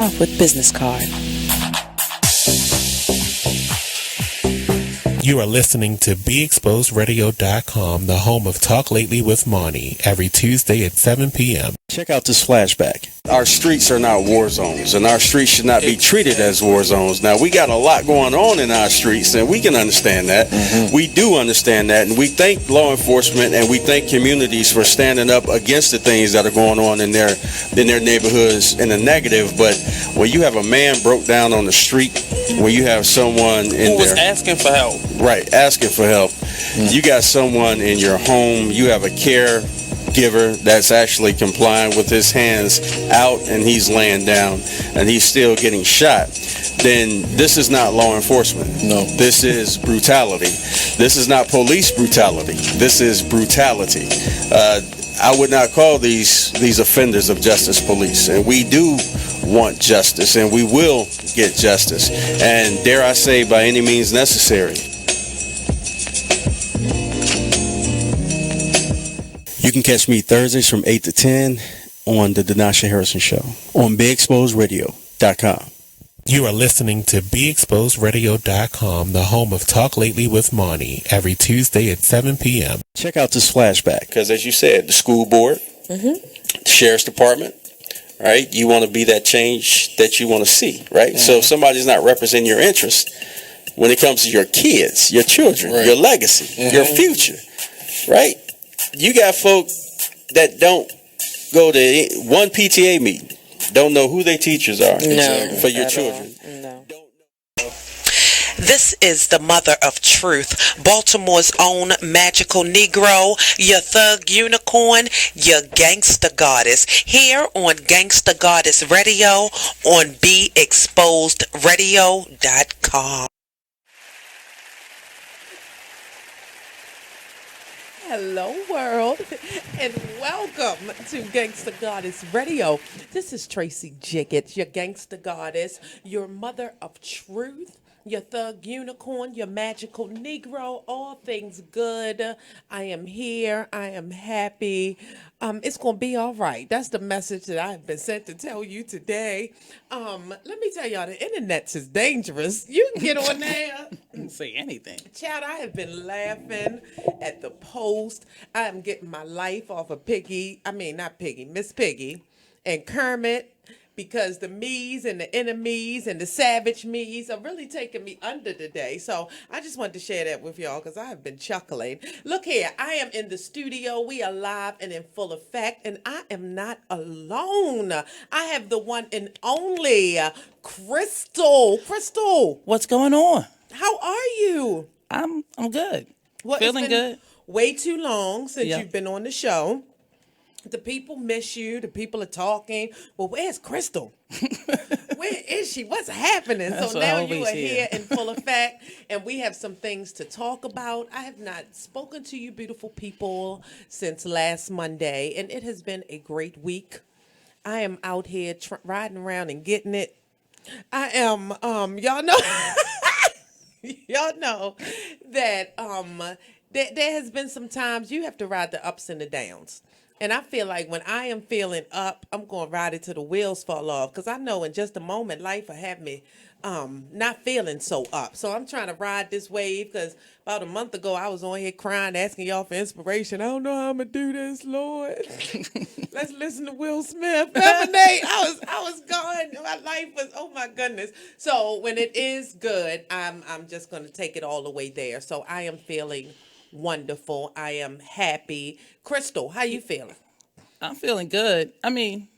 with business card. You are listening to BeExposedRadio.com, the home of Talk Lately with Monty, every Tuesday at 7 p.m. Check out this flashback. Our streets are not war zones, and our streets should not be treated as war zones. Now, we got a lot going on in our streets, and we can understand that. Mm-hmm. We do understand that, and we thank law enforcement and we thank communities for standing up against the things that are going on in their neighborhoods in the negative. But when you have a man broke down on the street, when you have someone in who was asking for help, right, asking for help, you got someone in your home, you have a caregiver that's actually complying with his hands out and he's laying down and he's still getting shot, then this is not law enforcement. No. This is brutality. This is not police brutality. This is brutality. I would not call these offenders of justice police, and we do want justice, and we will get justice, and dare I say, by any means necessary. You can catch me Thursdays from 8 to 10 on the Denasha Harrison Show on BeExposedRadio.com. You are listening to BeExposedRadio.com, the home of Talk Lately with Monty, every Tuesday at 7 p.m. Check out this flashback, because as you said, the school board, the sheriff's department, right? You want to be that change that you want to see, right? So if somebody's not representing your interest when it comes to your kids, your children, your legacy, your future, right? You got folk that don't go to one PTA meeting, don't know who their teachers are for your children. No. This is the mother of truth, Baltimore's own magical Negro, your thug unicorn, your gangsta goddess, here on Gangsta Goddess Radio on BeExposedRadio.com. Hello, world, and welcome to Gangsta Goddess Radio. This is Tracie Jiggetts, your Gangsta Goddess, your mother of truth, your thug unicorn, your magical Negro, all things good. I am here. I am happy. It's going to be all right. That's the message that I've been sent to tell you today. Let me tell y'all, the internet's is dangerous. You can get on there. didn't say anything. Chad, I have been laughing at the post. I am getting my life off of Miss Piggy and Kermit, because the me's and the enemies and the savage me's are really taking me under today. So I just wanted to share that with y'all because I have been chuckling. Look here, I am in the studio. We are live and in full effect, and I am not alone. I have the one and only Crystal. Crystal, What's going on? how are you? I'm good. Well, Feeling it's been good. way too long since Yeah. you've been on the show. The people miss you. The people are talking. Well, where's Crystal? Where is she? What's happening? That's So what I now you always are hear. here in full effect, and we have some things to talk about. I have not spoken to you beautiful people since last Monday, and it has been a great week. I am out here riding around and getting it. I am, y'all know, y'all know that there has been some times you have to ride the ups and the downs. And I feel like when I am feeling up, I'm going to ride it till the wheels fall off. Because I know in just a moment, life will have me not feeling so up. So I'm trying to ride this wave, because about a month ago, I was on here crying, asking y'all for inspiration. I don't know how I'm going to do this, Lord. Let's listen to Will Smith. Lemonade. I was going. My life was, oh my goodness. So when it is good, I'm just going to take it all the way there. So I am feeling wonderful. I am happy. Crystal, how you feeling? I'm feeling good. I mean,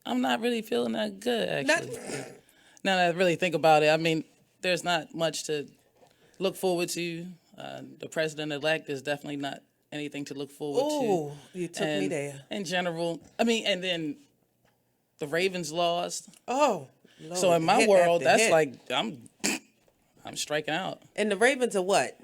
I'm not really feeling that good, actually. Now that I really think about it, I mean, there's not much to look forward to. The president-elect is definitely not anything to look forward to. Oh, you took me there. In general, I mean, and then the Ravens lost. Oh, Lord. So in my Hit world, after that's hit. like, I'm striking out. And the Ravens are what?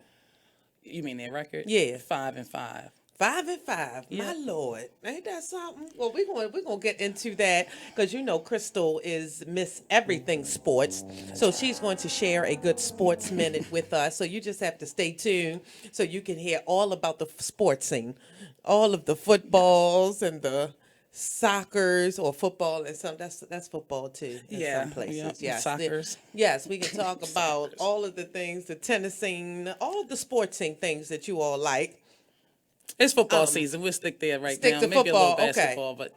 You mean their record? Yeah. 5-5. 5-5. Yeah. My Lord. Ain't that something? Well, we're gonna get into that, because you know Crystal is Miss Everything Sports. So she's going to share a good sports minute with us. So you just have to stay tuned so you can hear all about the sports scene. All of the footballs and the soccers or football and some that's football too in some places. Yeah, Yes. soccers. Yes, we can talk about all of the things, the tennising, all of the sportsing things that you all like. It's football season. We'll stick there right stick now. to Maybe a little football, okay. basketball, but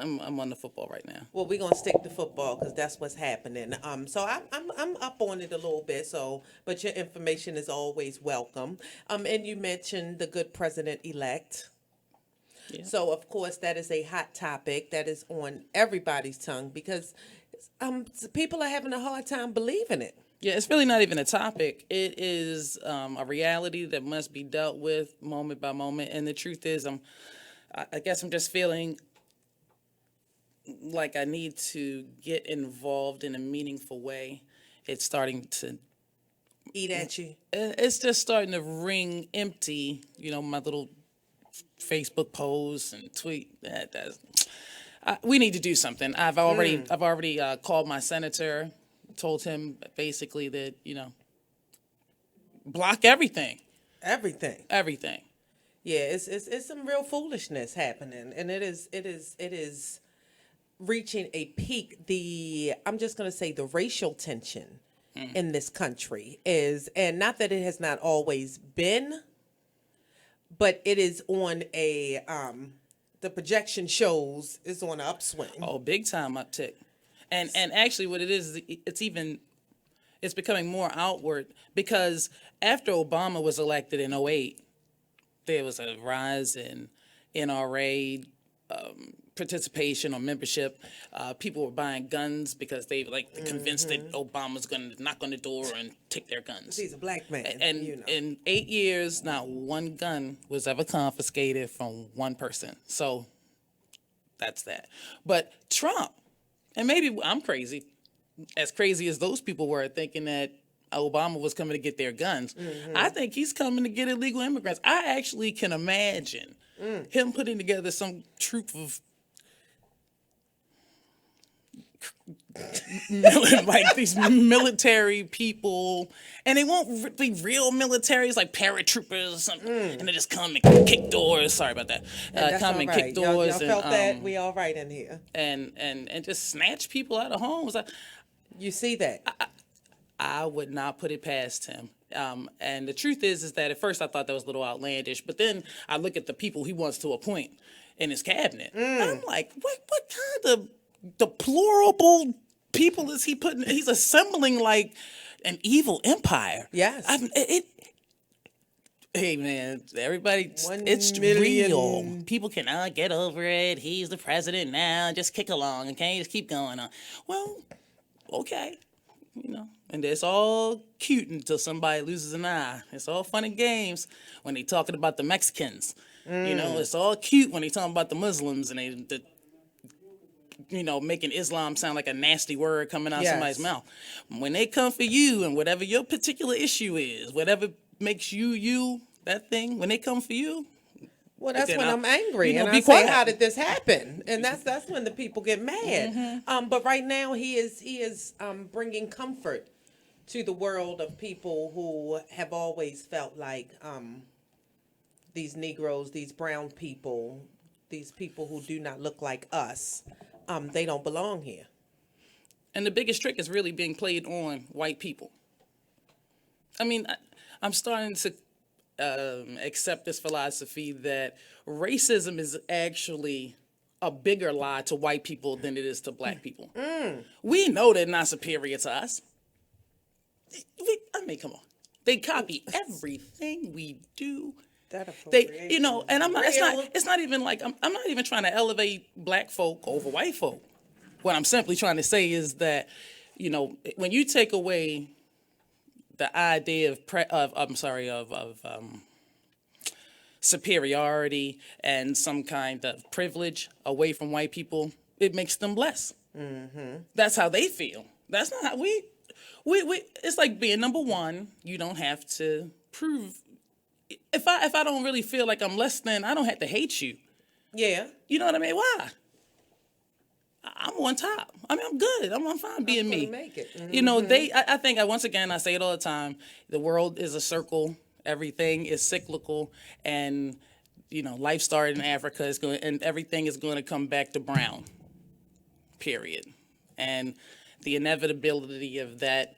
I'm on the football right now. Well, we're gonna stick to football because that's what's happening. So I'm up on it a little bit. So, but your information is always welcome. And you mentioned the good president elect. Yeah. So, of course, that is a hot topic that is on everybody's tongue because people are having a hard time believing it. Yeah, it's really not even a topic. It is a reality that must be dealt with moment by moment. And the truth is, I guess I'm just feeling like I need to get involved in a meaningful way. It's starting to Eat at you. It's just starting to ring empty. You know, my little Facebook posts and tweet. We need to do something. I've already called my senator, told him basically that block everything. Everything. Yeah, it's some real foolishness happening, and it is reaching a peak. I'm just gonna say the racial tension in this country is, and not that it has not always been, but it is on a the projection shows is on an upswing. Oh, big time uptick. And actually what it is it's becoming more outward because after Obama was elected in 2008, there was a rise in NRA participation or membership. People were buying guns because they convinced that Obama's going to knock on the door and take their guns. He's a black man. And in 8 years, not one gun was ever confiscated from one person. So that's that. But Trump, and maybe I'm crazy, as crazy as those people were thinking that Obama was coming to get their guns. I think he's coming to get illegal immigrants. I actually can imagine him putting together some troop of like these military people, and they won't be real military. It's like paratroopers or something, and they just come and kick doors. Sorry about that. Come and kick doors. Y'all felt that we all right in here, and just snatch people out of homes. You see that? I would not put it past him. And the truth is that at first I thought that was a little outlandish, but then I look at the people he wants to appoint in his cabinet. I'm like, what kind of deplorable people is he putting? He's assembling like an evil empire. Yes. Hey man, everybody, it's 1 million. real. People can get over it. He's the president now. Just kick along, okay? Just keep going on. Well, okay. And it's all cute until somebody loses an eye. It's all fun and games when they talking about the Mexicans. It's all cute when they talking about the Muslims and they making Islam sound like a nasty word coming out somebody's mouth. When they come for you and whatever your particular issue is, whatever makes you, that thing, when they come for you. Well, that's when I'm angry, and I say, quiet. "How did this happen?" And that's when the people get mad. But right now, he is bringing comfort to the world of people who have always felt like these Negroes, these brown people, these people who do not look like us, they don't belong here. And the biggest trick is really being played on white people. I mean, I'm starting to accept this philosophy that racism is actually a bigger lie to white people than it is to black people. We know they're not superior to us. Come on. They copy everything we do. They, and I'm not. It's not even like I'm not even trying to elevate black folk over white folk. What I'm simply trying to say is that, when you take away the idea of superiority and some kind of privilege away from white people, it makes them less. That's how they feel. That's not how we. It's like being number one. You don't have to prove. If I don't really feel like I'm less than, I don't have to hate you. Yeah. You know what I mean? Why? I'm on top. I mean, I'm good. I'm fine being me. Make it. I think once again, I say it all the time. The world is a circle. Everything is cyclical, and life started in Africa and everything is going to come back to brown. Period. And the inevitability of that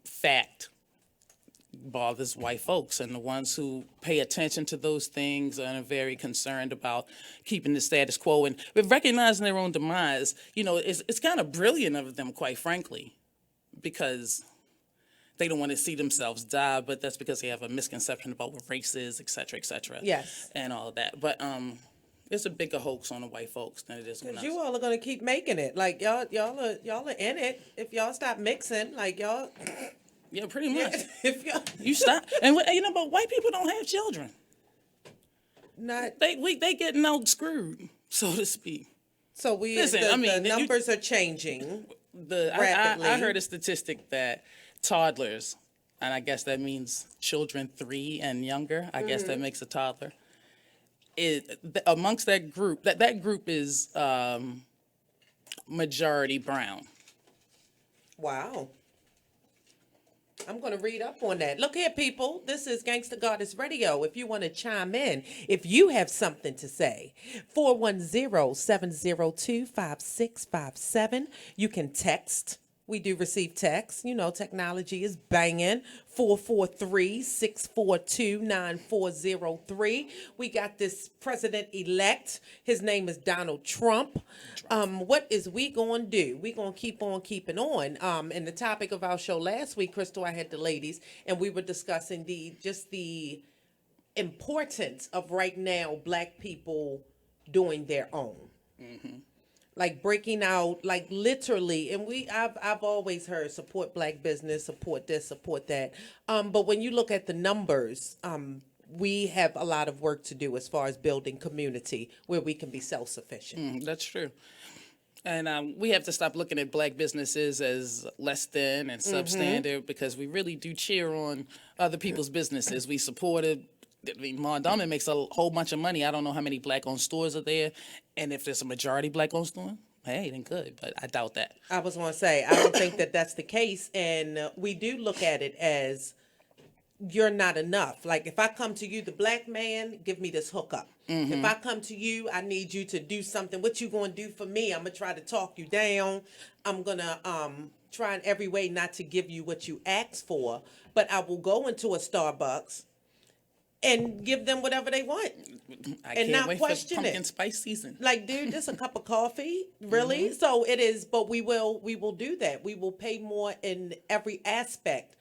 fact bothers white folks, and the ones who pay attention to those things and are very concerned about keeping the status quo and with recognizing their own demise. It's kind of brilliant of them, quite frankly, because they don't want to see themselves die, but that's because they have a misconception about what race is, et cetera, Yes. and all of that. But it's a bigger hoax on the white folks than it is on us. You all are gonna keep making it. Like y'all are in it. If y'all stop mixing, like y'all. Yeah, pretty much. If y'all You stop, and but white people don't have children. not. They getting out screwed, so to speak. So Listen, the numbers are changing. Rapidly. I heard a statistic that toddlers, and I guess that means children 3 and younger. I guess that makes a toddler. Amongst that group, that group is majority brown. Wow. I'm going to read up on that. Look here, people. This is Gangsta Goddess Radio. If you want to chime in, if you have something to say, 410-702-5657. You can text. We do receive texts. Technology is banging. 443-642-9403. We got this president-elect. His name is Donald Trump. What is we going to do? We going to keep on keeping on. And the topic of our show last week, Crystal, I had the ladies, and we were discussing the importance of right now Black people doing their own. Mm-hmm. Like breaking out, like literally, and I've always heard support Black business, support this, support that. But when you look at the numbers, we have a lot of work to do as far as building community where we can be self-sufficient. That's true. And we have to stop looking at Black businesses as less than and substandard, because we really do cheer on other people's businesses. We supported. Mondawmin makes a whole bunch of money. I don't know how many Black-owned stores are there, and if there's a majority Black-owned store, hey, then good. But I doubt that. I was going to say, I don't think that that's the case, and we do look at it as you're not enough. Like if I come to you, the Black man, give me this hookup. Mm-hmm. If I come to you, I need you to do something. What you going to do for me? I'm going to try to talk you down. I'm going to try in every way not to give you what you asked for, but I will go into a Starbucks and give them whatever they want. I and can't not wait question for pumpkin it. spice season. Like, dude, just a cup of coffee? Really? Mm-hmm. So it is, but we will do that. We will pay more in every aspect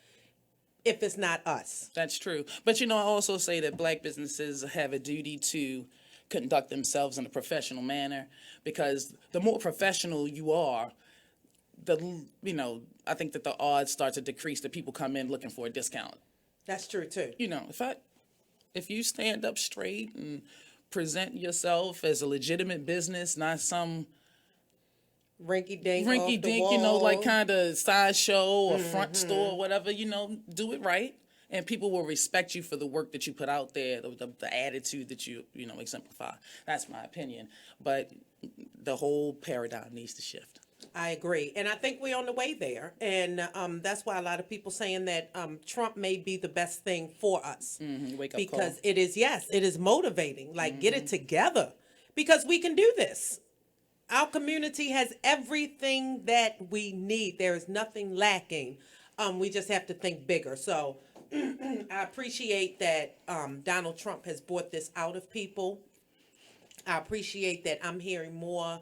if it's not us. That's true. But I also say that Black businesses have a duty to conduct themselves in a professional manner, because the more professional you are, I think that the odds start to decrease that people come in looking for a discount. That's true too. If you stand up straight and present yourself as a legitimate business, not some rinky-dink, like kind of sideshow or front store or whatever, do it right. And people will respect you for the work that you put out there, the attitude that you exemplify. That's my opinion. But the whole paradigm needs to shift. I agree. And I think we're on the way there. And that's why a lot of people saying that Trump may be the best thing for us. Wake up because call. it is motivating. Like, get it together. Because we can do this. Our community has everything that we need. There is nothing lacking. We just have to think bigger. So I appreciate that Donald Trump has brought this out of people. I appreciate that I'm hearing more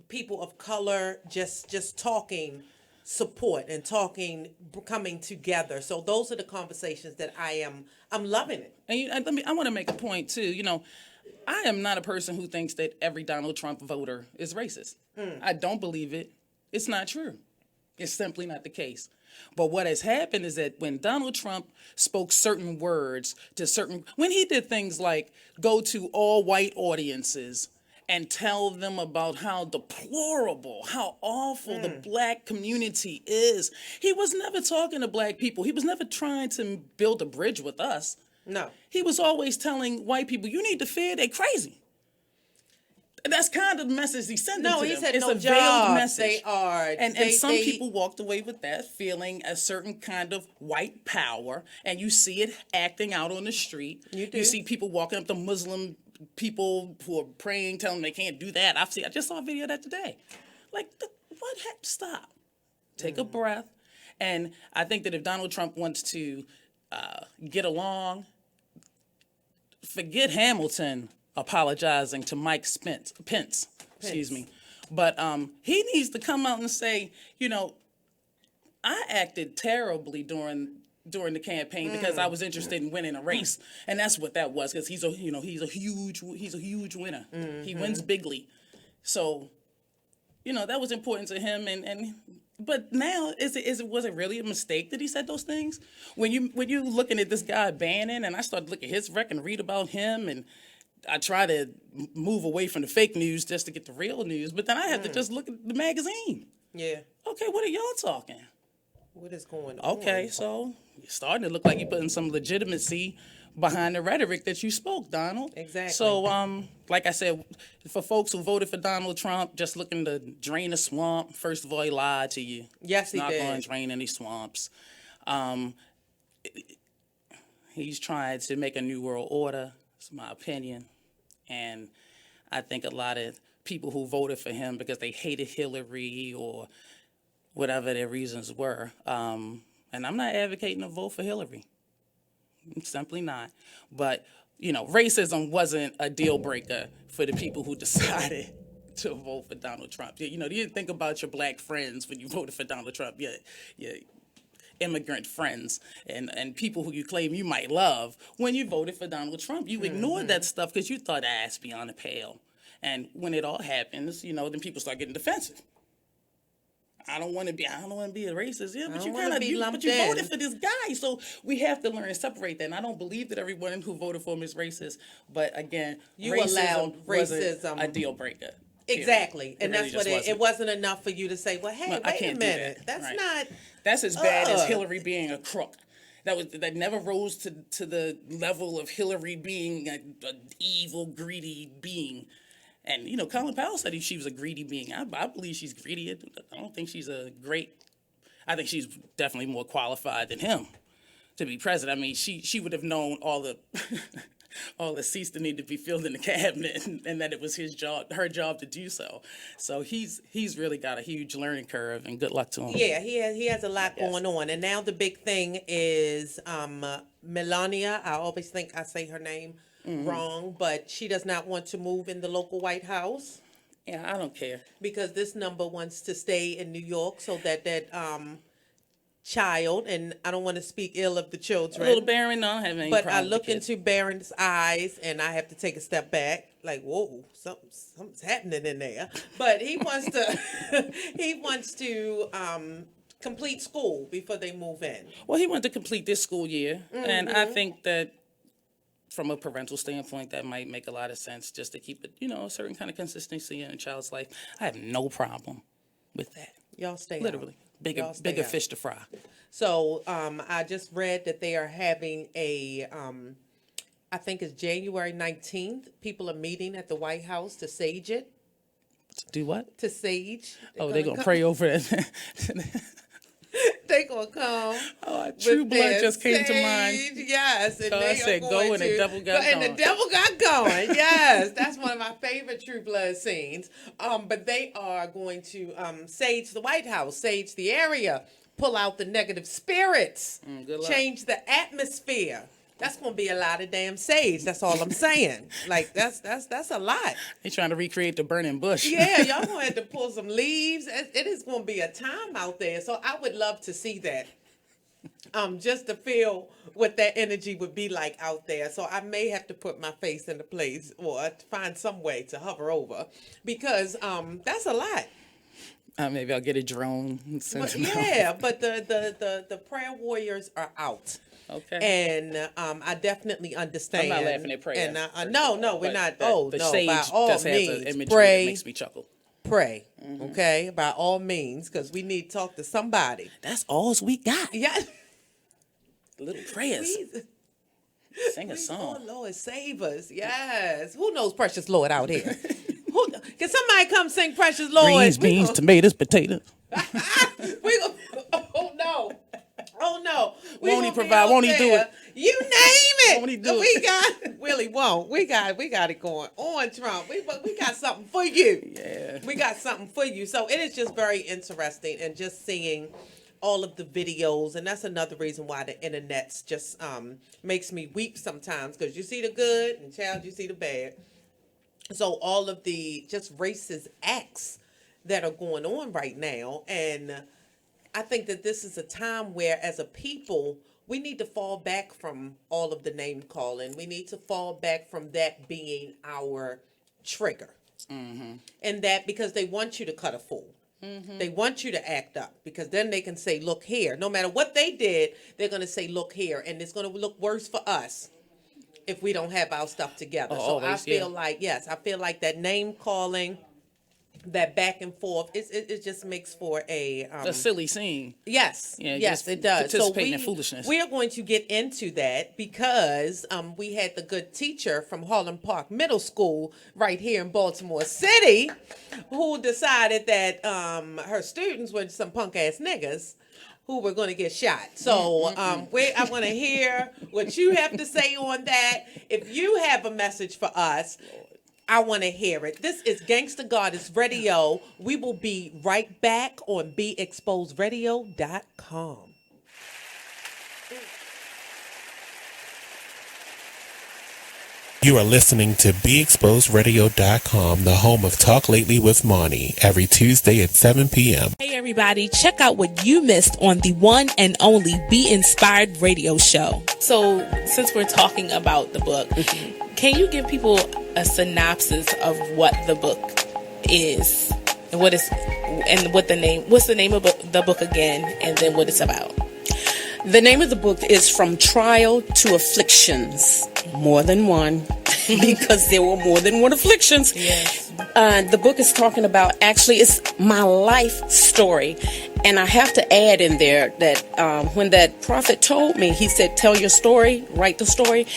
people of color just talking support and talking, coming together. So those are the conversations that I'm loving it. And I want to make a point too. I am not a person who thinks that every Donald Trump voter is racist. I don't believe it. It's not true. It's simply not the case. But what has happened is that when Donald Trump spoke certain words when he did things like go to all white audiences and tell them about how deplorable, how awful the Black community is, he was never talking to Black people. He was never trying to build a bridge with us. No. He was always telling white people, you need to fear, they're crazy. That's kind of the message he sent to them. He said it's no a jobs. veiled message. They are. And some people walked away with that feeling a certain kind of white power, and you see it acting out on the street. You do. You see people walking up to Muslim people who are praying, telling them they can't do that. I just saw a video of that today. Like, what? Stop. Take a breath. And I think that if Donald Trump wants to get along, forget Hamilton apologizing to Mike Pence. Excuse me. But he needs to come out and say, I acted terribly during the campaign because I was interested in winning a race, and that's what that was. Because he's a huge winner. Mm-hmm. He wins bigly, so that was important to him. But now was it really a mistake that he said those things? When you looking at this guy Bannon, and I started looking at his record and read about him, and I try to move away from the fake news just to get the real news, but then I have to just look at the magazine. Yeah. Okay, what are y'all talking? What is going on? Okay, so you're starting to look like you're putting some legitimacy behind the rhetoric that you spoke, Donald. Exactly. So, like I said, for folks who voted for Donald Trump, just looking to drain a swamp, first of all, he lied to you. Yes, he did. He's not going to drain any swamps. He's trying to make a new world order. It's my opinion. And I think a lot of people who voted for him because they hated Hillary or whatever their reasons were. And I'm not advocating to vote for Hillary. I'm simply not. But, racism wasn't a deal breaker for the people who decided to vote for Donald Trump. You didn't think about your black friends when you voted for Donald Trump. Your immigrant friends and people who you claim you might love. When you voted for Donald Trump, you ignored that stuff because you thought that's beyond the pale. And when it all happens, then people start getting defensive. I don't want to be a racist. Yeah, but you voted for this guy. So we have to learn to separate that. And I don't believe that everyone who voted for him is racist. But again, you allowed racism a deal breaker. Exactly. And that's what it wasn't enough for you to say, well, hey, wait a minute. That's as bad as Hillary being a crook. That never rose to the level of Hillary being an evil, greedy being. And, Colin Powell said she was a greedy being. I believe she's greedy. I don't think she's I think she's definitely more qualified than him to be president. I mean, she would have known all the all the seats that need to be filled in the cabinet and that it was her job to do so. So he's really got a huge learning curve, and good luck to him. Yeah, he has a lot going on. And now the big thing is Melania. I always think I say her name wrong, but she does not want to move in the local White House. Yeah, I don't care. Because this number wants to stay in New York so that child, and I don't want to speak ill of the children. Little Barron, I don't have any problem. But I look into Barron's eyes and I have to take a step back, like, whoa, something's happening in there. But he wants to complete school before they move in. Well, he wanted to complete this school year, and I think that from a parental standpoint, that might make a lot of sense just to keep it, a certain kind of consistency in a child's life. I have no problem with that. Y'all stay literally out. Bigger fish to fry. So I just read that they are having I think it's January 19th. People are meeting at the White House to sage it. To do what? To sage. They're going to pray over it. They gonna come. Oh, True Blood just came to mind. Yes, and I said go and the devil got going. And the devil got going. Yes, that's one of my favorite True Blood scenes. But they are going to sage the White House, sage the area, pull out the negative spirits, change the atmosphere. That's gonna be a lot of damn sage. That's all I'm saying. Like that's a lot. They trying to recreate the burning bush. Yeah, y'all gonna have to pull some leaves. It is gonna be a time out there. So I would love to see that. Just to feel what that energy would be like out there. So I may have to put my face in a place or find some way to hover over because that's a lot. Maybe I'll get a drone. But the prayer warriors are out. Okay. And I definitely understand. I'm not laughing at prayer. And no, we're not. The sage by all does means, have an imagery pray. That makes me chuckle. Pray, okay, by all means, because we need to talk to somebody. That's all we got. Yeah. Little prayers. Sing a song. Oh, Lord, save us. Yes. Who knows Precious Lord out here? Can somebody come sing Precious Lord? Greens, beans, tomatoes, potatoes. Oh no! Won't he provide? Won't he do it? You name it. Won't he do it? We're really won't. We got it going on, Trump. We got something for you. Yeah. We got something for you. So it is just very interesting, and just seeing all of the videos, and that's another reason why the internet's just makes me weep sometimes, because you see the good and child, you see the bad. So all of the just racist acts that are going on right now, and I think that this is a time where, as a people, we need to fall back from all of the name calling. We need to fall back from that being our trigger. And that, because they want you to cut a fool. They want you to act up, because then they can say, look here. No matter what they did, they're going to say, look here. And it's going to look worse for us if we don't have our stuff together. So I feel like, I feel like that name calling, that back and forth, it just makes for a silly scene. Yes, Yeah, yes, just it does. participating in foolishness. We are going to get into that, because we had the good teacher from Harlem Park Middle School right here in Baltimore City, who decided that her students were some punk ass niggas who were going to get shot. So I want to hear what you have to say on that. If you have a message for us, I want to hear it. This is Gangsta Goddess Radio. We will be right back on BeExposedRadio.com. You are listening to BeExposedRadio.com, the home of Talk Lately with Monty, every Tuesday at 7 p.m. Hey everybody, check out what you missed on the one and only Be Inspired radio show. So, since we're talking about the book, can you give people a synopsis of what the book is, and what's the name of the book again, and then what it's about? The name of the book is From Trial to Afflictions. More than one, because there were more than one afflictions. Yes. The book is talking about, actually, it's my life story. And I have to add in there that when that prophet told me, he said, tell your story, write the story.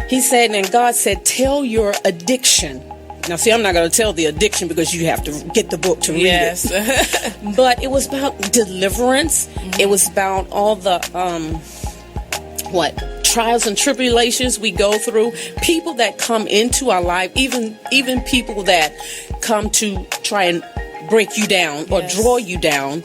He said, and God said, tell your addiction. Now, see, I'm not going to tell the addiction, because you have to get the book to read it. But it was about deliverance. It was about all the, trials and tribulations we go through. People that come into our life, even people that come to try and break you down or draw you down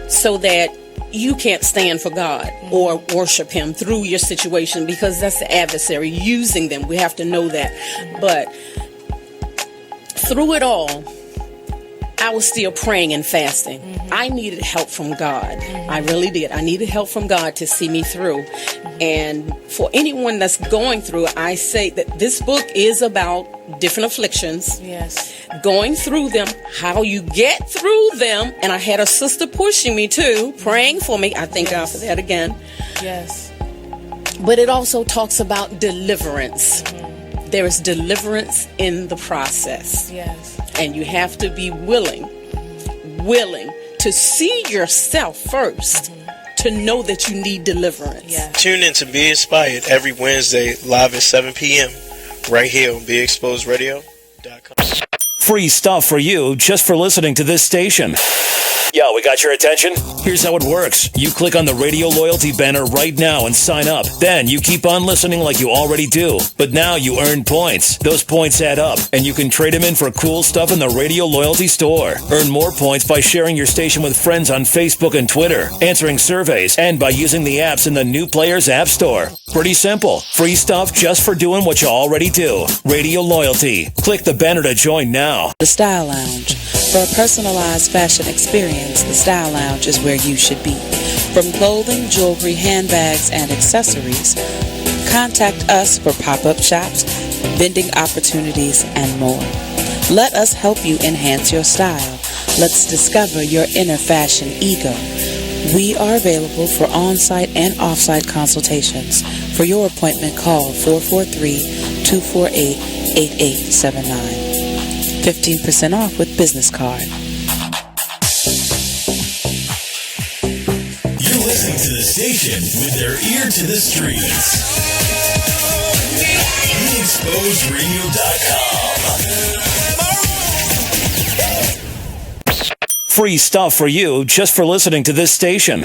so that you can't stand for God or worship Him through your situation, because that's the adversary using them. We have to know that. But through it all, I was still praying and fasting. I needed help from God. I really did. I needed help from God to see me through. And for anyone that's going through, I say that this book is about different afflictions. Yes. Going through them, how you get through them. And I had a sister pushing me too, praying for me. I thank God for that again. Yes. But it also talks about deliverance. There is deliverance in the process. Yes. And you have to be willing to see yourself first, to know that you need deliverance. Yes. Tune in to Be Inspired every Wednesday live at 7 p.m. right here on BeExposedRadio.com. Free stuff for you just for listening to this station. Yo, we got your attention? Here's how it works. You click on the radio loyalty banner right now and sign up. Then you keep on listening like you already do. But now you earn points. Those points add up, and you can trade them in for cool stuff in the radio loyalty store. Earn more points by sharing your station with friends on Facebook and Twitter, answering surveys, and by using the apps in the New Players App Store. Pretty simple. Free stuff just for doing what you already do. Radio loyalty. Click the banner to join now. The Style Lounge. For a personalized fashion experience, the Style Lounge is where you should be. From clothing, jewelry, handbags, and accessories, contact us for pop-up shops, vending opportunities, and more. Let us help you enhance your style. Let's discover your inner fashion ego. We are available for on-site and off-site consultations. For your appointment, call 443-248-8879. 15% off with business card. You're listening to the station with their ear to the streets. BeExposedRadio.com. Free stuff for you just for listening to this station.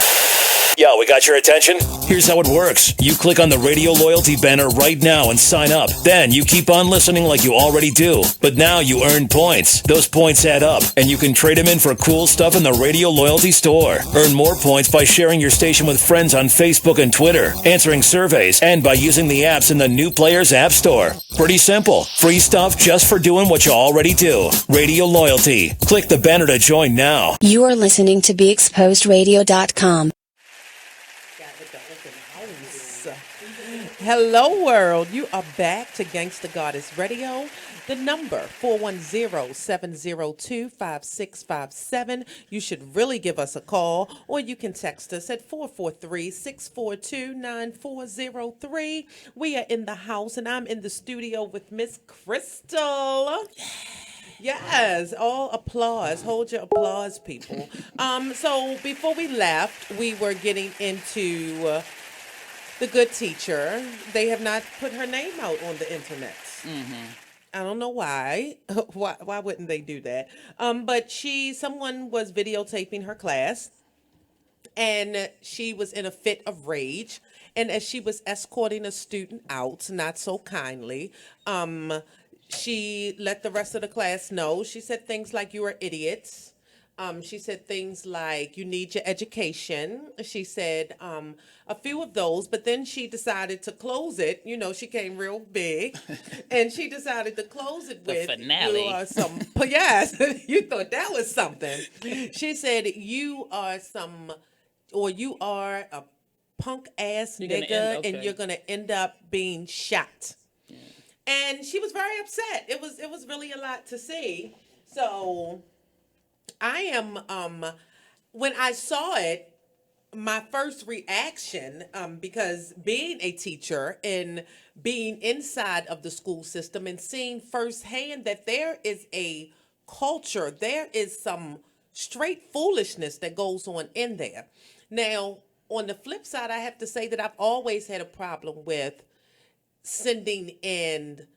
Yo, we got your attention? Here's how it works. You click on the radio loyalty banner right now and sign up. Then you keep on listening like you already do. But now you earn points. Those points add up, and you can trade them in for cool stuff in the radio loyalty store. Earn more points by sharing your station with friends on Facebook and Twitter, answering surveys, and by using the apps in the New Players App Store. Pretty simple. Free stuff just for doing what you already do. Radio loyalty. Click the banner to join now. You are listening to BeExposedRadio.com. Hello, world. You are back to Gangsta Goddess Radio. The number, 410-702-5657. You should really give us a call, or you can text us at 443-642-9403. We are in the house, and I'm in the studio with Miss Crystal. Yes, all applause. Hold your applause, people. So before we left, we were getting into... the good teacher. They have not put her name out on the internet. Mm-hmm. I don't know why. Why wouldn't they do that? But someone was videotaping her class, and she was in a fit of rage. And as she was escorting a student out, not so kindly, she let the rest of the class know. She said things like, "You are idiots." She said things like, "You need your education." She said a few of those, but then she decided to close it. You know, she came real big, and she decided to close it with, finale. "You are some," yes, you thought that was something. She said, "You are you are a punk ass nigga, and you're gonna end up being shot." Yeah. And she was very upset. It was really a lot to see. So I am, when I saw it, my first reaction, because being a teacher and being inside of the school system and seeing firsthand that there is a culture, there is some straight foolishness that goes on in there. Now, on the flip side, I have to say that I've always had a problem with sending in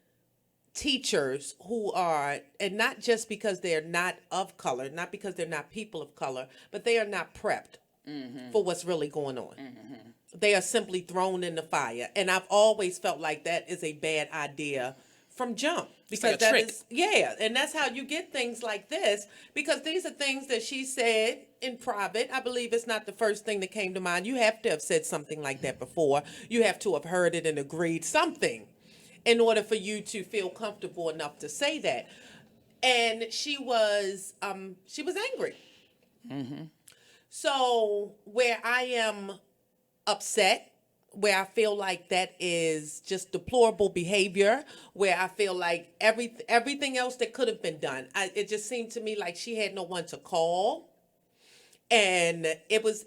teachers who are, and not just because they're not of color, not because they're not people of color, but they are not prepped for what's really going on. Mm-hmm. They are simply thrown in the fire. And I've always felt like that is a bad idea from jump. Because that is, and that's how you get things like this, because these are things that she said in private. I believe it's not the first thing that came to mind. You have to have said something like that before. You have to have heard it and agreed something in order for you to feel comfortable enough to say that. And she was angry. Mm-hmm. So where I am upset, where I feel like that is just deplorable behavior, where I feel like everything else that could have been done, it just seemed to me like she had no one to call, and it was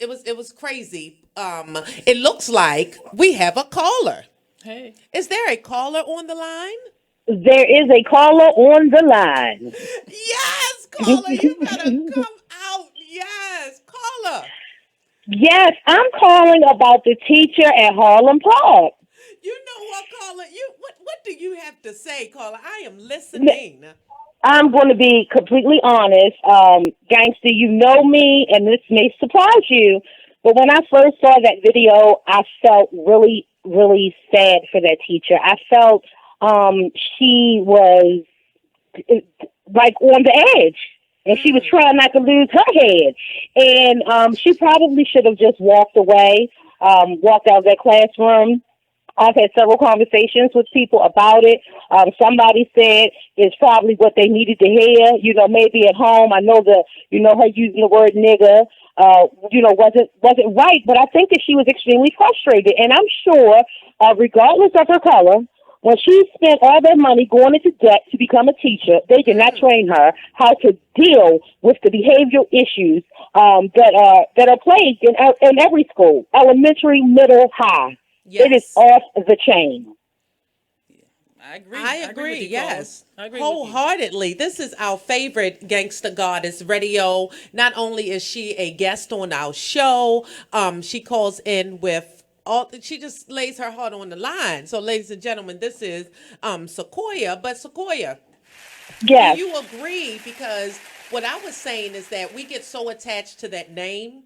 crazy. It looks like we have a caller. Hey, is there a caller on the line? There is a caller on the line. Yes, caller, you better come out. Yes, caller. Yes, I'm calling about the teacher at Harlem Park. You know what, caller? What do you have to say, caller? I am listening. I'm going to be completely honest. Gangsta, you know me, and this may surprise you, but when I first saw that video, I felt really, really sad for that teacher. I felt she was like on the edge. And she was trying not to lose her head. And she probably should have just walked away, walked out of that classroom. I've had several conversations with people about it. Somebody said it's probably what they needed to hear. You know, maybe at home, I know her using the word nigger, wasn't right. But I think that she was extremely frustrated. And I'm sure, regardless of her color, when she spent all that money going into debt to become a teacher, they did not train her how to deal with the behavioral issues that are plagued in every school, elementary, middle, high. Yes. It is off the chain. I agree. Yes. I agree wholeheartedly. This is our favorite Gangsta Goddess Radio. Not only is she a guest on our show, she calls in with she just lays her heart on the line. So, ladies and gentlemen, this is Sequoia. But Sequoia, yes. Do you agree? Because what I was saying is that we get so attached to that name,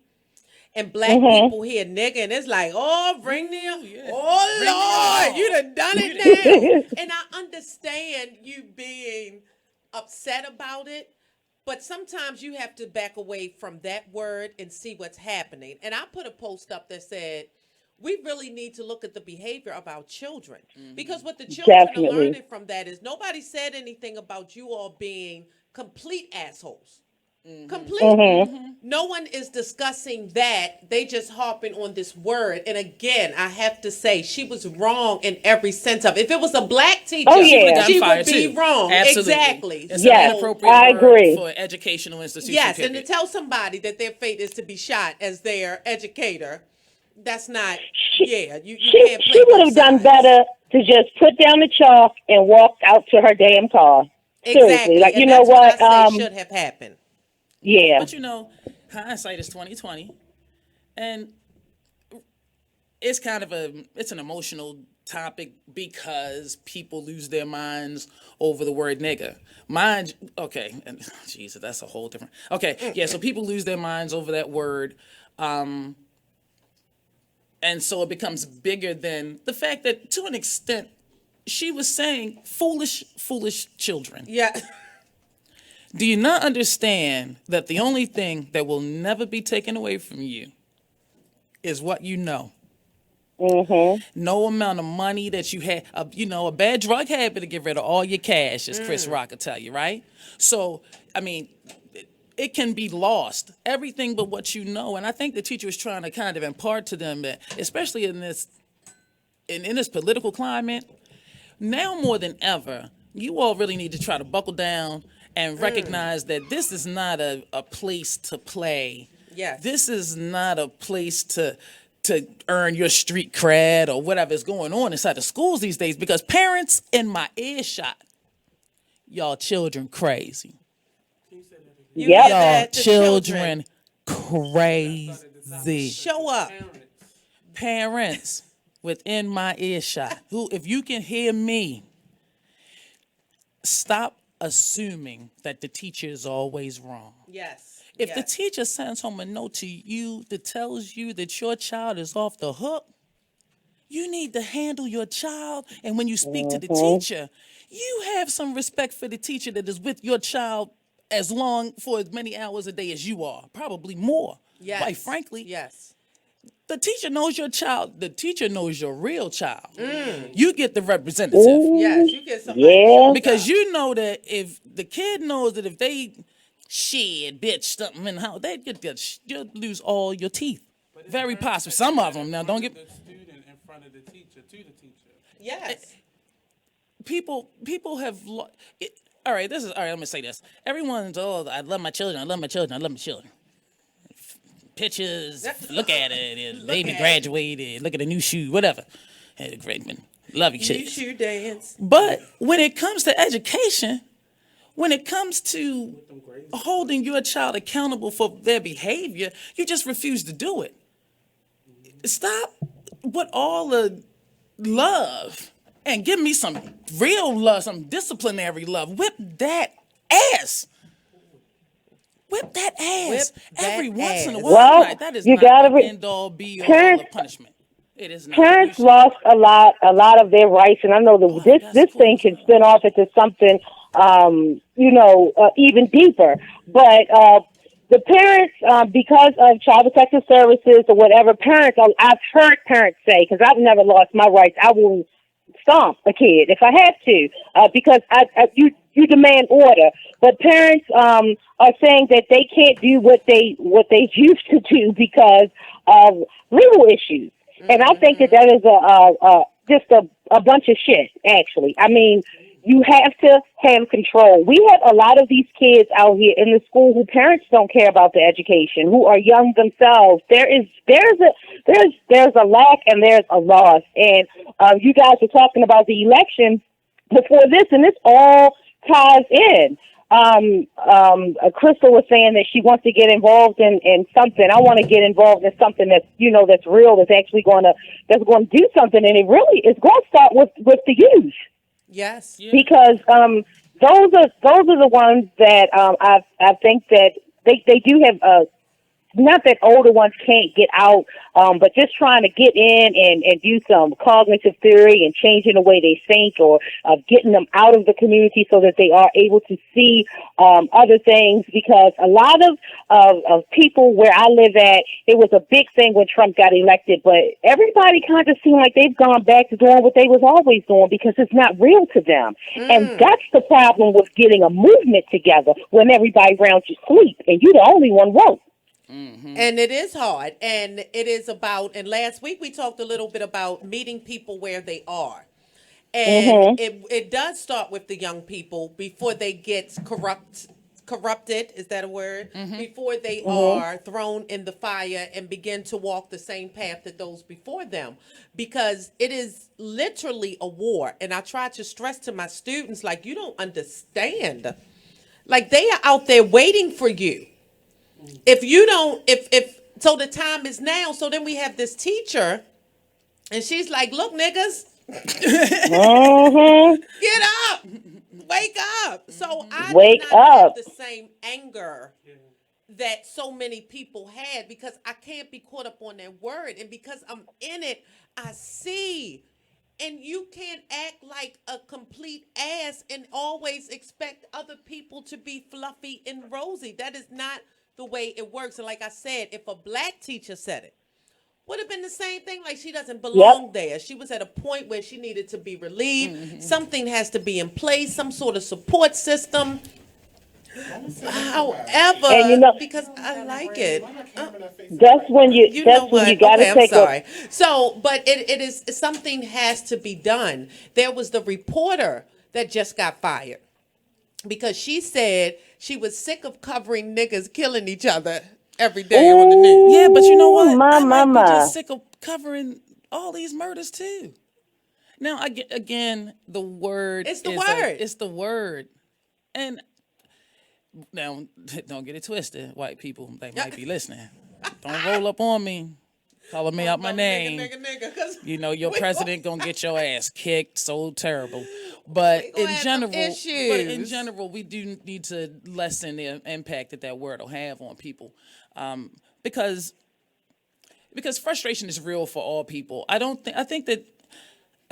And black people hear nigga, and it's like, oh, bring them. Oh, Lord, you done it now. And I understand you being upset about it, but sometimes you have to back away from that word and see what's happening. And I put a post up that said, we really need to look at the behavior of our children. Because what the children are learning from that is nobody said anything about you all being complete assholes. Complete. No one is discussing that. They just harping on this word. And again, I have to say, she was wrong in every sense of it. If it was a black teacher, she would be wrong. Absolutely. Exactly. It's an inappropriate I agree. for educational institution. Yes, and to tell somebody that their fate is to be shot as their educator, that's not. You can't play. She would have done better to just put down the chalk and walk out to her damn car. Exactly. Seriously, like, and you know what? I say should have happened. Yeah. But hindsight is 20/20, and it's kind of it's an emotional topic because people lose their minds over the word nigga. And Jesus, that's a whole different. Okay, yeah. So people lose their minds over that word, and so it becomes bigger than the fact that, to an extent, she was saying foolish children. Yeah. Do you not understand that the only thing that will never be taken away from you is what you know? No amount of money that you had, a bad drug habit to get rid of all your cash, as Chris Rock could tell you, right? So, I mean, it can be lost, everything but what you know. And I think the teacher was trying to kind of impart to them that, especially in this political climate, now more than ever, you all really need to try to buckle down and recognize that this is not a place to play. Yes. This is not a place to earn your street cred or whatever is going on inside the schools these days, because parents in my earshot, y'all children crazy. Y'all children crazy. Show up. Parents within my earshot, who, if you can hear me, stop assuming that the teacher is always wrong. Yes. If the teacher sends home a note to you that tells you that your child is off the hook, you need to handle your child. And when you speak to the teacher, you have some respect for the teacher that is with your child for as many hours a day as you are, probably more. Yes. Quite frankly. Yes. The teacher knows your child. The teacher knows your real child. You get the representative. Yes, you get somebody. Because you know that if the kid knows that if they bitch something in the house, you'll lose all your teeth. Very possible. Some of them. Now, don't get the student in front of the teacher to the teacher. Yes. People have. All right. Let me say this. Everyone's I love my children. I love my children. I love my children. Pictures, look at it, baby graduated, look at the new shoe, whatever. Had a great one. Love you, New shoe dance. But when it comes to education, when it comes to holding your child accountable for their behavior, you just refuse to do it. Stop with all the love and give me some real love, some disciplinary love. Whip that ass. Whip that ass every once in a while. Well, that is you not gotta the end all be all of punishment. It is not. Parents lost a lot of their rights, and I know that this thing can spin off into something, even deeper. But the parents, because of Child Protective Services or whatever, I've heard parents say, because I've never lost my rights, I will stomp a kid if I have to, because you demand order. But parents are saying that they can't do what they used to do because of legal issues. And I think that is just a bunch of shit, actually. I mean, you have to have control. We have a lot of these kids out here in the school who parents don't care about the education, who are young themselves. There's a lack and there's a loss. And you guys were talking about the election before this, and this all ties in. Crystal was saying that she wants to get involved in something. I want to get involved in something that's real, that's actually going to do something, and it really is going to start with the youth. Yes, because those are the ones that I think that they do have not that older ones can't get out, but just trying to get in and do some cognitive theory and changing the way they think, or getting them out of the community so that they are able to see other things. Because a lot of people where I live at, it was a big thing when Trump got elected, but everybody kind of seemed like they've gone back to doing what they was always doing because it's not real to them. And that's the problem with getting a movement together when everybody around you sleep and you the only one woke. And it is hard. And it is about, and last week we talked a little bit about meeting people where they are. And it does start with the young people before they get corrupted, is that a word? Before they are thrown in the fire and begin to walk the same path that those before them. Because it is literally a war. And I try to stress to my students, like, you don't understand. Like, they are out there waiting for you. If you don't, so the time is now. So then we have this teacher, and she's like, look, niggas, get up, wake up. So I did not have the same anger that so many people had, because I can't be caught up on that word. And because I'm in it, I see. And you can't act like a complete ass and always expect other people to be fluffy and rosy. That is not the way it works. And like I said, if a black teacher said it, would have been the same thing. Like, she doesn't belong there. She was at a point where she needed to be relieved. Something has to be in place, some sort of support system. However, and because I like it. That's when you gotta take. I'm sorry. So, but it is, something has to be done. There was the reporter that just got fired because she said she was sick of covering niggas killing each other every day on the news. Yeah, but you know what? I might be just sick of covering all these murders too. Now, again, the word. It's the word. It's the word. And now, don't get it twisted, white people. They might be listening. Don't roll up on me, calling me out my name. Nigga, you know, your president gonna get your ass kicked so terrible. But in general, we do need to lessen the impact that word will have on people, because frustration is real for all people. I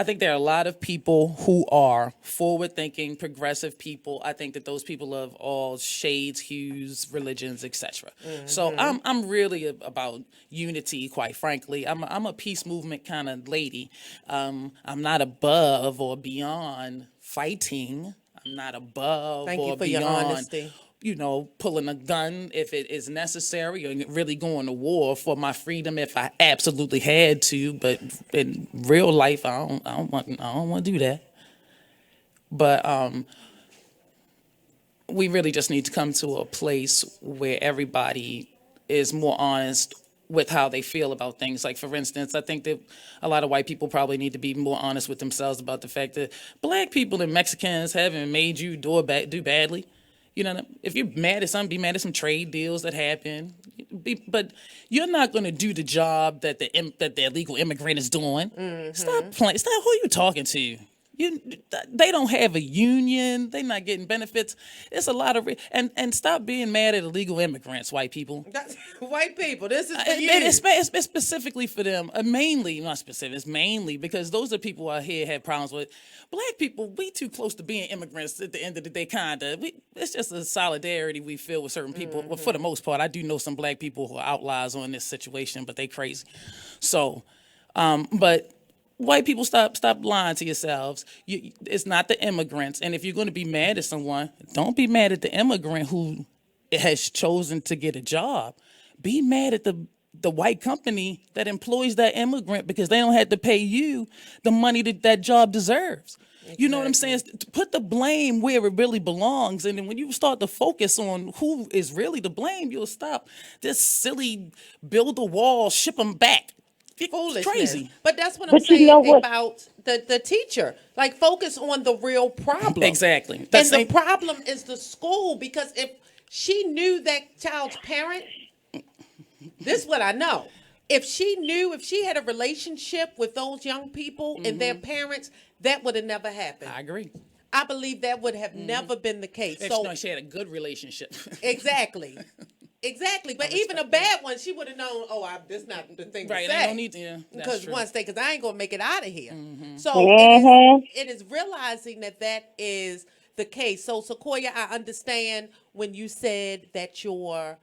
think there are a lot of people who are forward-thinking, progressive people. I think that those people of all shades, hues, religions, etc. So I'm really about unity, quite frankly. I'm a peace movement kind of lady. I'm not above or beyond fighting. I'm not above Thank or you for beyond. your honesty. You know, pulling a gun if it is necessary, or really going to war for my freedom if I absolutely had to. But in real life, I don't want to do that. But we really just need to come to a place where everybody is more honest with how they feel about things. Like, for instance, I think that a lot of white people probably need to be more honest with themselves about the fact that black people and Mexicans haven't made you do badly. You know, if you're mad at something, be mad at some trade deals that happen. But you're not going to do the job that the illegal immigrant is doing. Stop playing. Stop. Who are you talking to? They don't have a union. They're not getting benefits. It's a lot of and stop being mad at illegal immigrants, white people. White people. This is for you. It's specifically for them. Mainly, not specific. It's mainly because those are people out here have problems with. Black people, we too close to being immigrants at the end of the day, kinda. It's just a solidarity we feel with certain people. Well, for the most part, I do know some black people who are outliers on this situation, but they crazy. So, but white people, stop lying to yourselves. It's not the immigrants. And if you're going to be mad at someone, don't be mad at the immigrant who has chosen to get a job. Be mad at the white company that employs that immigrant because they don't have to pay you the money that job deserves. Exactly. You know what I'm saying? Put the blame where it really belongs. And then when you start to focus on who is really to blame, you'll stop this silly build a wall, ship them back. Foolishness. Crazy. But that's what I'm saying about the teacher. Like, focus on the real problem. Exactly. And the problem is the school, because if she knew that child's parent, this is what I know. If she had a relationship with those young people and their parents, that would have never happened. I agree. I believe that would have never been the case. If she had a good relationship. Exactly. Exactly, but even a bad one, she would have known. Oh, this not the thing to say. Right, don't need to. Because because I ain't gonna make it out of here. So it is realizing that is the case. So Sequoia, I understand when you said that your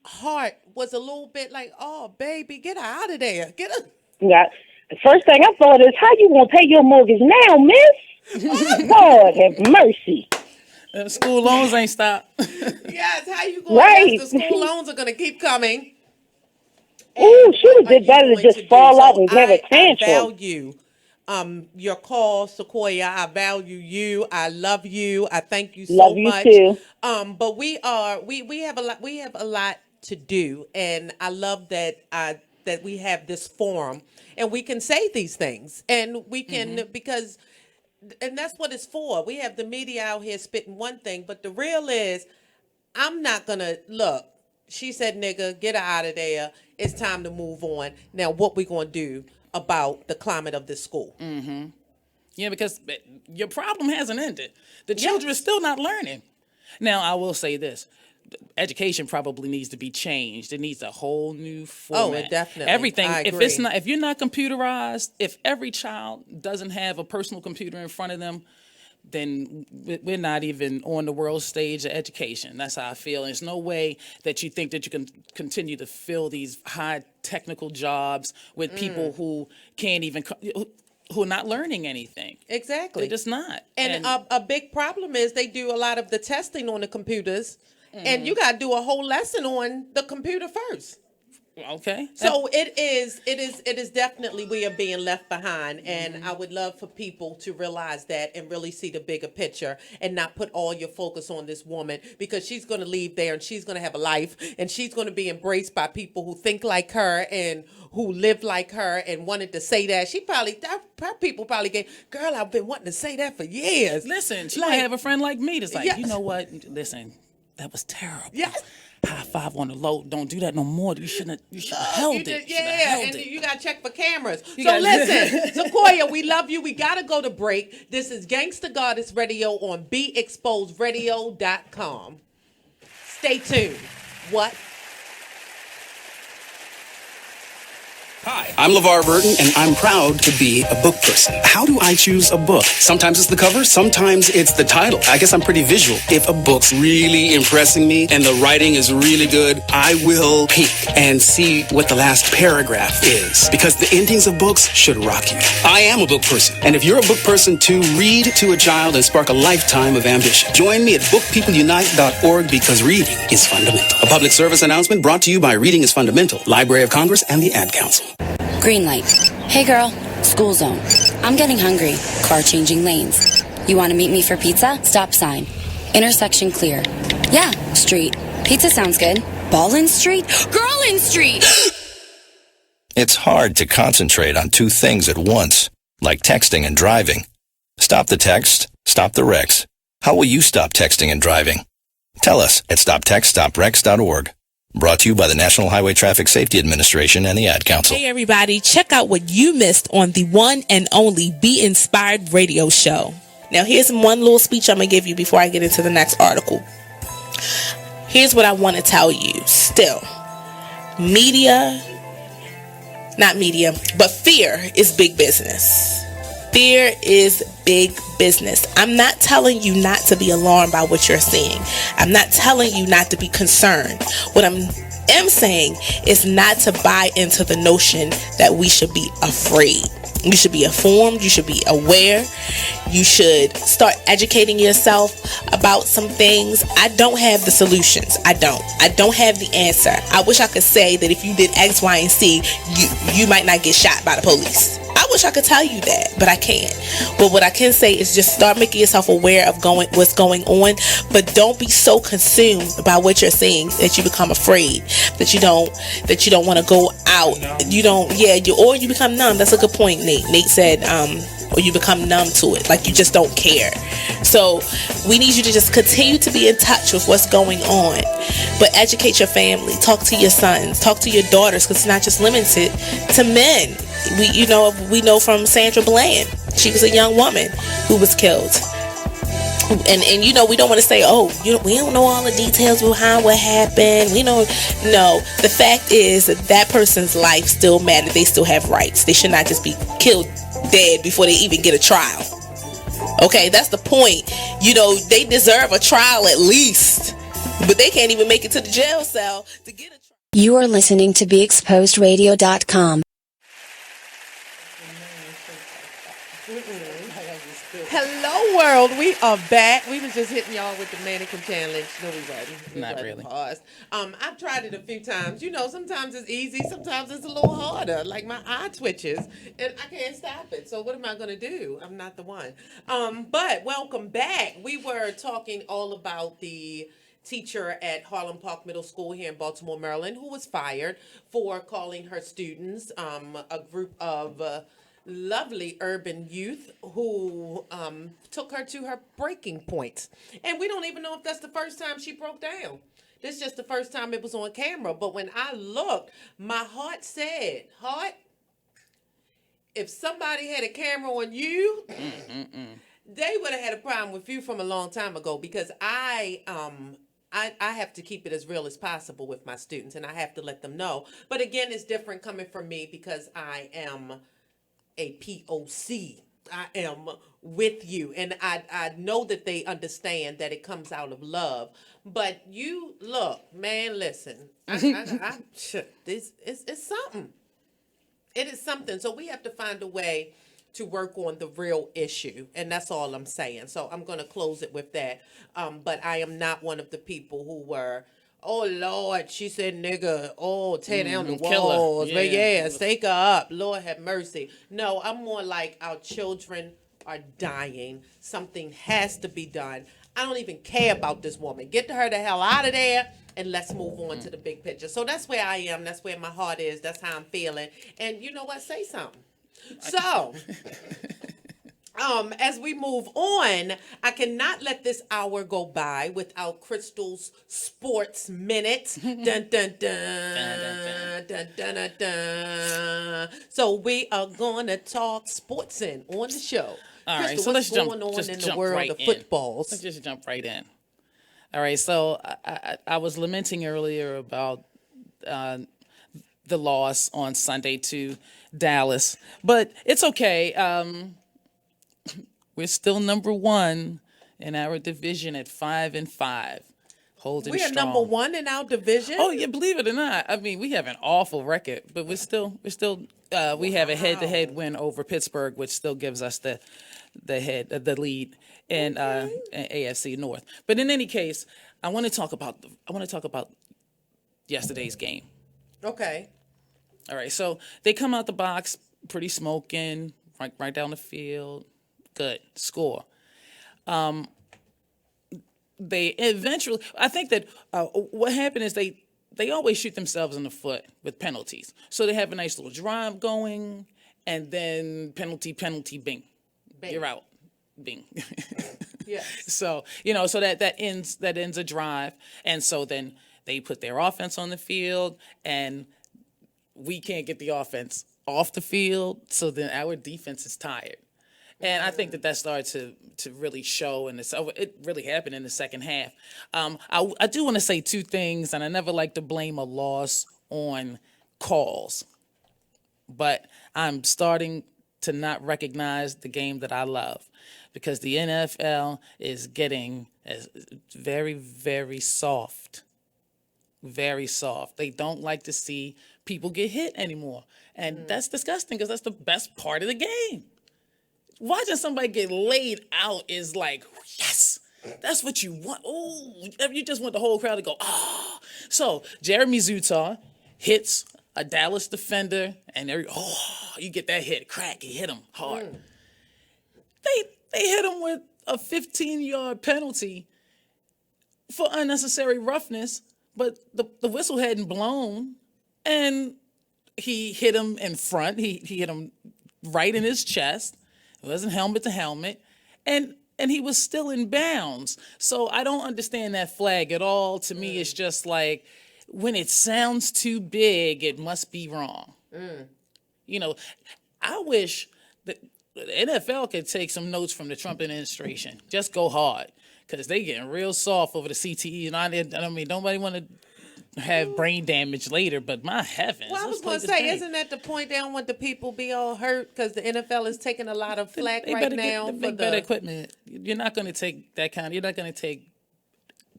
heart was a little bit like, oh, baby, get her out of there, get her. Yeah. The first thing I thought is, how you gonna pay your mortgage now, miss? Lord have mercy. School loans ain't stopped. Yes, how you going? The school loans are going to keep coming. Ooh, she would did better to just fall out and have a tantrum. I value your call, Sequoia. I value you. I love you. I thank you so much. Love you too. But we have a lot to do, and I love that we have this forum and we can say these things, and we can because. And that's what it's for. We have the media out here spitting one thing, but the real is, I'm not going to, look, she said, nigga, get her out of there. It's time to move on. Now, what we going to do about the climate of this school? Mm-hmm. Yeah, because your problem hasn't ended. The children are still not learning. Now, I will say this. Education probably needs to be changed. It needs a whole new format. Oh, definitely. Everything. I agree. If you're not computerized, if every child doesn't have a personal computer in front of them, then we're not even on the world stage of education. That's how I feel. And there's no way that you think that you can continue to fill these high technical jobs with people who can't even, who are not learning anything. Exactly. They're just not. And a big problem is they do a lot of the testing on the computers. And you got to do a whole lesson on the computer first. Okay. So it is definitely we are being left behind, and I would love for people to realize that and really see the bigger picture and not put all your focus on this woman, because she's going to leave there and she's going to have a life and she's going to be embraced by people who think like her and who lived like her and wanted to say that. People probably gave, girl, I've been wanting to say that for years. Listen, she might have a friend like me that's like, you know what? Listen, that was terrible. Yes. High five on the low. Don't do that no more. You shouldn't have held it. You got to check for cameras. Listen, Sequoia, we love you. We got to go to break. This is Gangsta Goddess Radio on BeExposedRadio.com. Stay tuned. What? Hi, I'm LeVar Burton, and I'm proud to be a book person. How do I choose a book? Sometimes it's the cover, sometimes it's the title. I guess I'm pretty visual. If a book's really impressing me and the writing is really good, I will peek and see what the last paragraph is, because the endings of books should rock you. I am a book person, and if you're a book person too, read to a child and spark a lifetime of ambition. Join me at bookpeopleunite.org, because reading is fundamental. A public service announcement brought to you by Reading is Fundamental, Library of Congress, and the Ad Council. Green light. Hey girl, school zone. I'm getting hungry. Car changing lanes. You want to meet me for pizza? Stop sign. Intersection clear. Yeah, street. Pizza sounds good. Ballin Street? Girlin Street! It's hard to concentrate on two things at once, like texting and driving. Stop the text, stop the wrecks. How will you stop texting and driving? Tell us at stoptextstopwrecks.org. Brought to you by the National Highway Traffic Safety Administration and the Ad Council. Hey everybody, check out what you missed on the one and only Be Inspired radio show. Now here's one little speech I'm going to give you before I get into the next article. Here's what I want to tell you. Still, fear is big business. Fear is big business. I'm not telling you not to be alarmed by what you're seeing. I'm not telling you not to be concerned. What I am saying is not to buy into the notion that we should be afraid. You should be informed. You should be aware. You should start educating yourself about some things. I don't have the solutions. I don't have the answer. I wish I could say that if you did X, Y, and Z, you might not get shot by the police. I wish I could tell you that, but I can't. But what I can say is just start making yourself aware of what's going on, but don't be so consumed by what you're seeing that you become afraid, that you don't want to go out. Or you become numb. That's a good point, Nate. Nate said, or you become numb to it, like you just don't care. So we need you to just continue to be in touch with what's going on, but educate your family, talk to your sons, talk to your daughters, because it's not just limited to men. We know from Sandra Bland. She was a young woman who was killed. and you know, we don't want to say, oh, we don't know all the details behind what happened. We don't know. The fact is that person's life still matters. They still have rights. They should not just be killed dead before they even get a trial. Okay, that's the point. You know, they deserve a trial at least, but they can't even make it to the jail cell to get a trial. You are listening to BeExposedRadio.com. Hello, world. We are back. We was just hitting y'all with the mannequin challenge. No, we wasn't. Not really. Paused. I've tried it a few times. You know, sometimes it's easy. Sometimes it's a little harder. Like my eye twitches, and I can't stop it. So what am I going to do? I'm not the one. But welcome back. We were talking all about the teacher at Harlem Park Middle School here in Baltimore, Maryland, who was fired for calling her students, a group of lovely urban youth who took her to her breaking point. And we don't even know if that's the first time she broke down. This is just the first time it was on camera. But when I looked, my heart said, heart, if somebody had a camera on you, they would have had a problem with you from a long time ago, because I have to keep it as real as possible with my students, and I have to let them know. But again, it's different coming from me because I am a POC. I am with you, and I know that they understand that it comes out of love. But you look, man, listen, this it's something. It is something. So we have to find a way to work on the real issue, and that's all I'm saying. So I'm going to close it with that. But I am not one of the people who were, oh Lord, she said nigga, oh, tear down the walls, but yeah, stake her up, Lord have mercy. No, I'm more like, our children are dying. Something has to be done. I don't even care about this woman. Get her the hell out of there, and let's move on to the big picture. So that's where I am. That's where my heart is. That's how I'm feeling. And you know what? Say something. So, as we move on, I cannot let this hour go by without Crystal's Sports Minute. Dun, dun, dun. Dun, dun, dun, dun. So we are going to talk sportsing on the show. All right, Crystal, so let's what's going on in the world of footballs? Let's just jump right in. All right, so I was lamenting earlier about the loss on Sunday to Dallas, but it's okay. We're still number one in our division at 5-5, holding We are strong. number one in our division. Oh yeah, believe it or not. I mean, we have an awful record, but we have a head-to-head win over Pittsburgh, which still gives us the lead in AFC North. But in any case, I want to talk about yesterday's game. Okay. All right, so they come out the box pretty smoking, right down the field. Good score. They eventually, I think that what happened is they always shoot themselves in the foot with penalties. So they have a nice little drive going, and then penalty, bing. You're out, bing. Yes. So so that ends a drive, and so then they put their offense on the field, and we can't get the offense off the field, so then our defense is tired. And I think that started to really show, and it really happened in the second half. I do want to say two things, and I never like to blame a loss on calls, but I'm starting to not recognize the game that I love, because the NFL is getting very, very soft. Very soft. They don't like to see people get hit anymore. And that's disgusting, because that's the best part of the game. Watching somebody get laid out is like, yes, that's what you want. Oh, you just want the whole crowd to go, ah. Oh. So Jeremy Zutar hits a Dallas defender, and you get that hit, crack, he hit him hard. They hit him with a 15-yard penalty for unnecessary roughness, but the whistle hadn't blown, and he hit him in front. He hit him right in his chest. It wasn't helmet to helmet, and he was still in bounds. So I don't understand that flag at all. To me, it's just like, when it sounds too big, it must be wrong. I wish that the NFL could take some notes from the Trump administration. Just go hard, because they getting real soft over the CTE. And I mean, nobody want to have brain damage later, but my heavens. Well, I was going to say, isn't that the point? They don't want the people be all hurt because the NFL is taking a lot of flack right now. They make better equipment. You're not going to take that kind. You're not going to take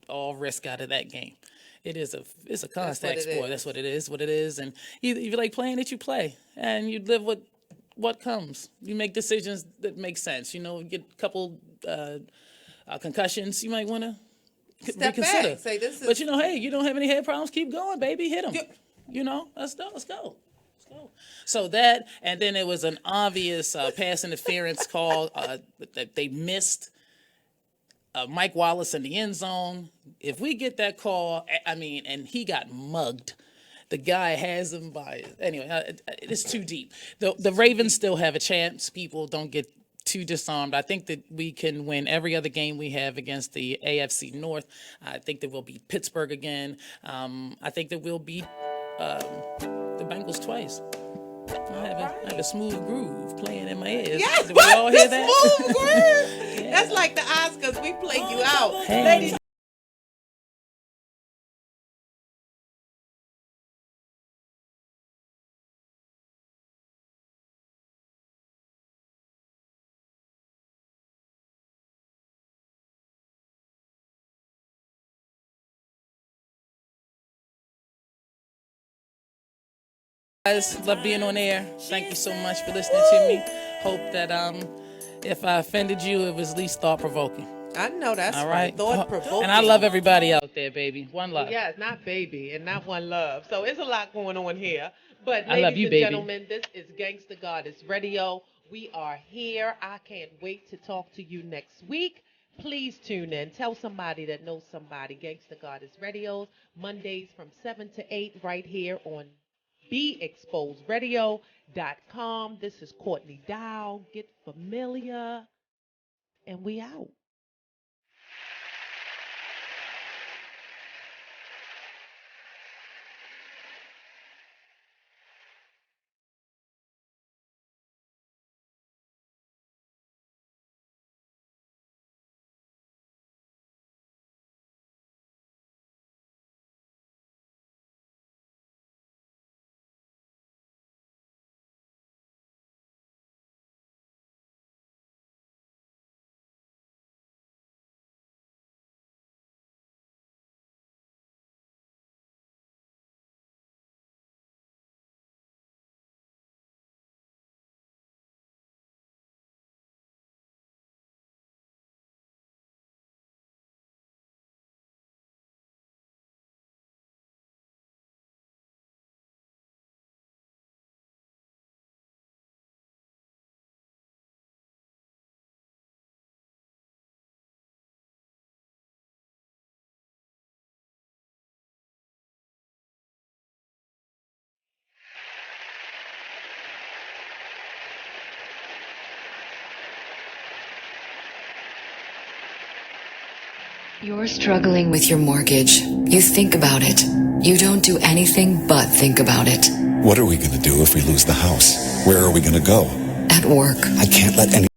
all risk out of that game. It's a contact sport. That's what it is. What it is, and if you like playing it, you play, and you live with what comes. You make decisions that make sense. You get a couple concussions. You might want to reconsider. Back. Say, this is... But hey, you don't have any head problems. Keep going, baby. Hit them. Let's go. So that, and then it was an obvious pass interference call that they missed. Mike Wallace in the end zone. If we get that call, and he got mugged. The guy has him by anyway. It's too deep. The Ravens still have a chance. People don't get too disarmed. I think that we can win every other game we have against the AFC North. I think that we'll beat Pittsburgh again. I think that we'll beat the Bengals twice. I have a smooth groove playing in my ears. Yes, did we all hear that? Smooth groove. Yeah. That's like the Oscars. We played you out. Hey. Ladies. Guys, love being on air. Thank you so much for listening to me. Hope that if I offended you, it was at least thought-provoking. I know that's all right. Thought-provoking. And I love everybody out there, baby. One love. Yeah, not baby and not one love. So it's a lot going on here. But I love you, ladies and baby. gentlemen, this is Gangsta Goddess Radio. We are here. I can't wait to talk to you next week. Please tune in. Tell somebody that knows somebody. Gangsta Goddess Radio, Mondays from 7 to 8 right here on BeExposedRadio.com. This is Courtney Dow. Get familiar. And we out. You're struggling with your mortgage. You think about it. You don't do anything but think about it. What are we going to do if we lose the house? Where are we going to go? At work. I can't let any